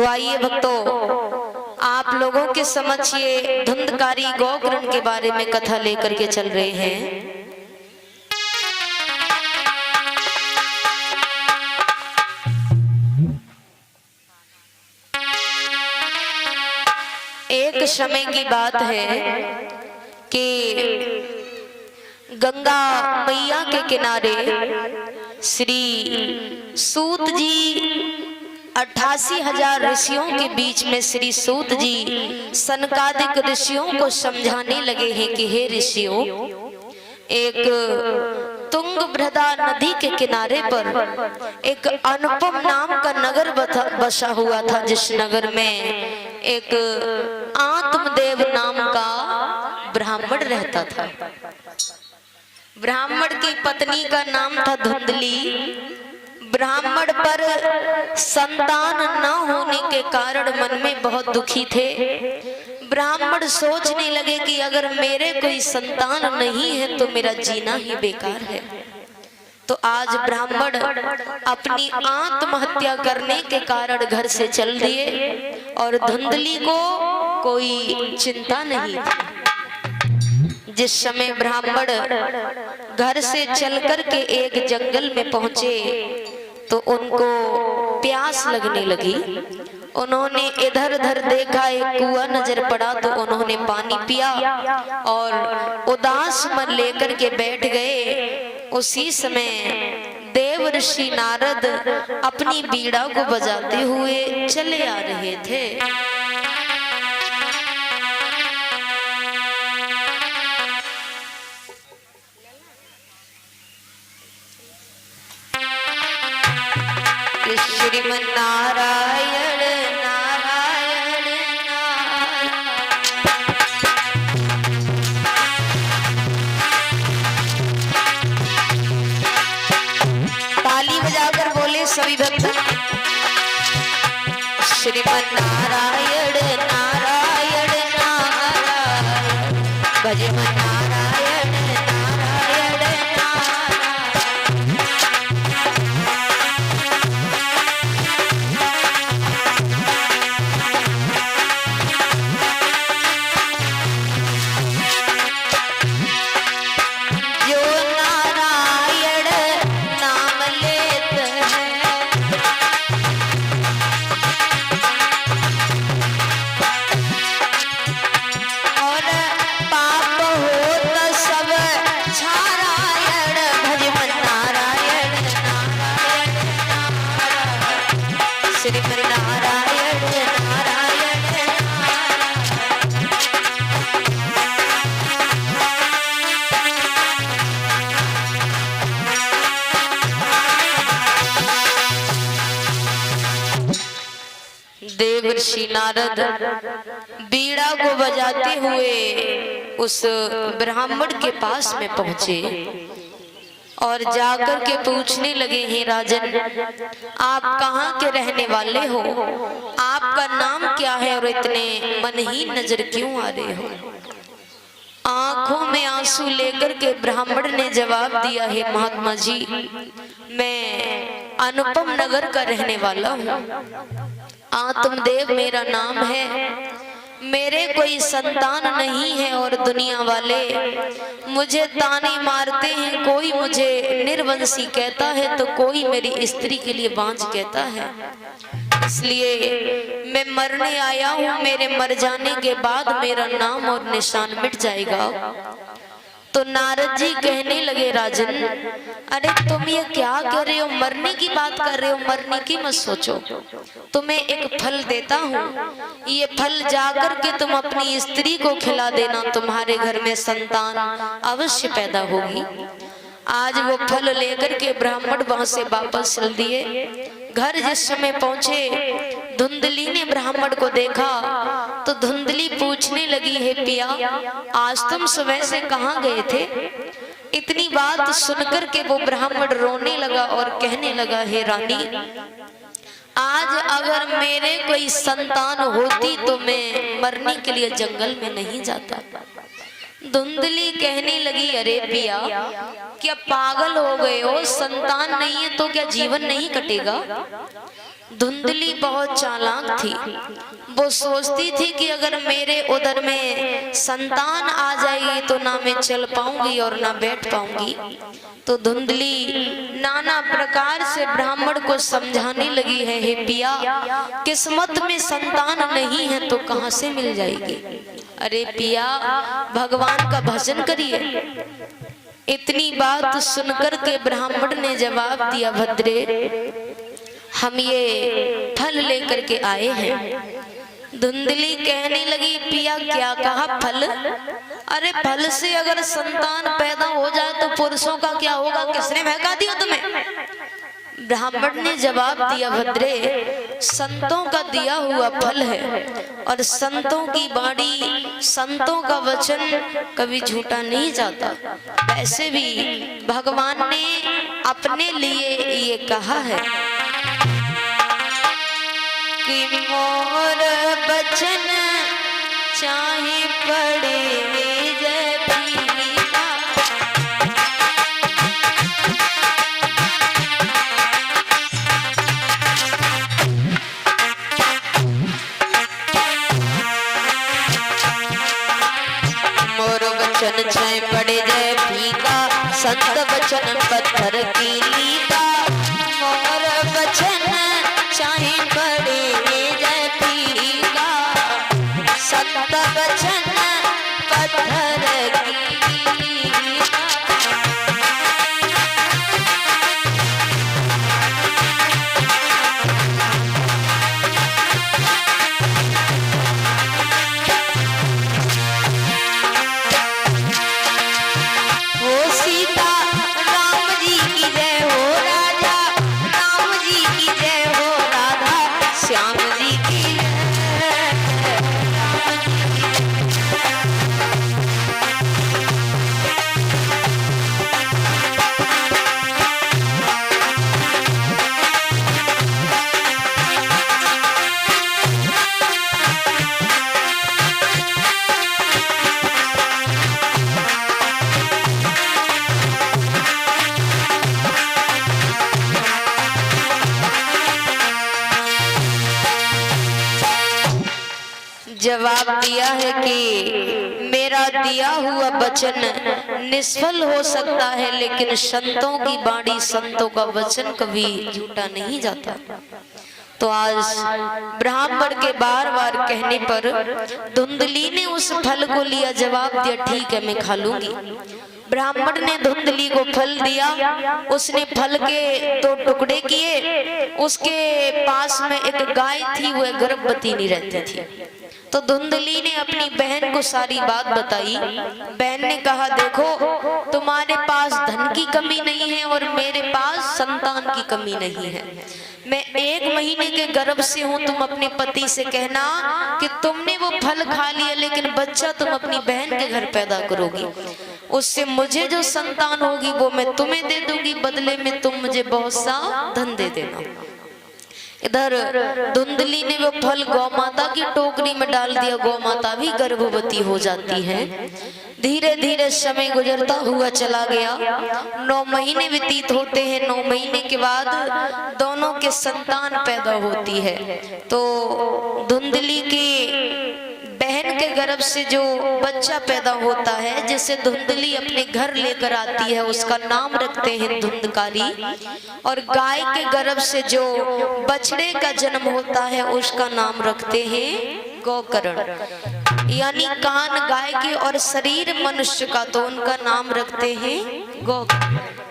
आइए भक्तों, आप लोगों के समक्ष ये धुंधकारी गोकर्ण के बारे में कथा लेकर के चल रहे हैं। एक समय की बात है कि गंगा मैया के किनारे श्री सूत जी 88,000 ऋषियों के बीच में श्री सूत जी सनकादिक ऋषियों को समझाने लगे हैं कि हे ऋषियों, एक तुंगभद्रा नदी के किनारे पर एक अनुपम नाम का नगर बसा हुआ था, जिस नगर में एक आत्मदेव नाम का ब्राह्मण रहता था। ब्राह्मण की पत्नी का नाम था धुंधली। ब्राह्मण पर संतान न होने के कारण मन में बहुत दुखी थे। ब्राह्मण सोचने लगे कि अगर मेरे कोई संतान नहीं है तो मेरा जीना ही बेकार है। तो आज ब्राह्मण अपनी आत्महत्या करने के कारण घर से चल दिए और धुंधली को कोई चिंता नहीं थी। जिस समय ब्राह्मण घर से चलकर के एक जंगल में पहुंचे तो उनको प्यास लगने लगी। उन्होंने इधर उधर देखा, एक कुआं नजर पड़ा तो उन्होंने पानी पिया और उदास मन लेकर के बैठ गए। उसी समय देव ऋषि नारद अपनी बीड़ा को बजाते हुए चले आ रहे थे। श्रीमन नारायण नारायण नारायण। ताली बजाकर बोले सभी भक्त, श्रीमन नारायण नारायण नारायण। भजे मन नारायण नारायण नारायण। देवर्षि नारद बीड़ा को बजाते हुए उस ब्राह्मण के पास में पहुंचे और जाकर के पूछने लगे, हैं राजन, आप कहाँ के रहने वाले हो? आपका नाम क्या है और इतने मनहीन नजर क्यों आ रहे हो? आंखों में आंसू लेकर के ब्राह्मण ने जवाब दिया, है महात्मा जी, मैं अनुपम नगर का रहने वाला हूँ। आत्मदेव मेरा नाम है। मेरे कोई संतान नहीं है और दुनिया वाले मुझे ताने मारते हैं। कोई मुझे निर्वंशी कहता है तो कोई मेरी स्त्री के लिए बांझ कहता है। इसलिए मैं मरने आया हूँ। मेरे मर जाने के बाद मेरा नाम और निशान मिट जाएगा। तो नारद जी कहने लगे, राजन, अरे तुम ये क्या कर रहे हो? मरने की बात कर रहे हो? मरने की मत सोचो। तुम्हें एक फल देता हूँ, ये फल जाकर के तुम अपनी स्त्री को खिला देना, तुम्हारे घर में संतान अवश्य पैदा होगी। आज वो फल लेकर के ब्राह्मण वहां से वापस चल दिए। घर जिस समय पहुंचे, धुंधली ने ब्राह्मण को देखा तो धुंधली पूछने लगी, है पिया, आज तुम सुबह से कहाँ गए थे? इतनी बात सुनकर के वो ब्राह्मण रोने लगा और कहने लगा, हे रानी, आज अगर मेरे कोई संतान होती तो मैं मरने के लिए जंगल में नहीं जाता। धुंधली कहने लगी, अरे पिया, क्या पागल हो गए हो? संतान नहीं है तो क्या जीवन नहीं कटेगा? धुंधली बहुत चालाक थी। वो सोचती थी कि अगर मेरे उदर में संतान आ जाएगी तो ना मैं चल पाऊंगी और ना बैठ पाऊंगी। तो धुंधली नाना प्रकार से ब्राह्मण को समझाने लगी है, हे पिया, किस्मत में संतान नहीं है तो कहां से मिल जाएगी। अरे पिया, भगवान का भजन करिए। इतनी बात सुनकर के ब्राह्मण ने जवाब दिया, भद्रे, हम ये फल लेकर के आए हैं। धुंधली कहने लगी, पिया क्या कहा, फल? अरे फल से अगर संतान पैदा हो जाए तो पुरुषों का क्या होगा? किसने बहका दिया तुम्हें? ब्राह्मण ने जवाब दिया, भद्रे, संतों का दिया हुआ फल है और संतों की वाणी, संतों का वचन कभी झूठा नहीं जाता। वैसे भी भगवान ने अपने लिए ये कहा है कि मोर बचन चाहे पड़े जय फीका। मोर बचन चाहे पड़े जय फीका, संत बचन पत्थर की लीका। मोर बचन चाहे पड़े जय फीका, संत बचन पत्थर की लीका। हो सीता राम जी की जय हो, राजा राम जी की जय हो, राधा श्याम जी की जवाब दिया है कि मेरा दिया हुआ वचन निष्फल हो सकता है, लेकिन संतों की वाणी, संतों का वचन कभी झूठा नहीं जाता। तो आज ब्राह्मण के बार बार कहने पर धुंधली ने उस फल को लिया, जवाब दिया, ठीक है मैं खा लूंगी। ब्राह्मण ने धुंधली को फल दिया, उसने फल के 2 टुकड़े किए। उसके पास में एक गाय थी, वह गर्भवती नहीं रहती थी। तो धुंधली ने अपनी बहन को सारी बात बताई। बहन ने कहा, देखो तुम्हारे पास धन की कमी नहीं है और मेरे पास संतान की कमी नहीं है। मैं 1 महीने के गर्भ से हूँ। तुम अपने पति से कहना कि तुमने वो फल खा लिया, लेकिन बच्चा तुम अपनी बहन के घर पैदा करोगी। उससे मुझे जो संतान होगी वो मैं तुम्हें दे दूंगी, बदले में तुम मुझे बहुत सा धन दे देना। इधर धुंधली ने वो फल गौ माता की टोकरी में डाल दिया। गौ माता भी गर्भवती हो जाती है। धीरे धीरे समय गुजरता हुआ चला गया। 9 महीने व्यतीत होते हैं। 9 महीने के बाद दोनों के संतान पैदा होती है। तो धुंधली की बहन के गर्भ से जो बच्चा पैदा होता है, जिसे धुंधली अपने घर लेकर आती है, उसका नाम रखते हैं धुंधकारी। और गाय के गर्भ से जो बछड़े का जन्म होता है, उसका नाम रखते हैं गोकर्ण। यानी कान गाय के और शरीर मनुष्य का, तो उनका नाम रखते हैं गोकर्ण।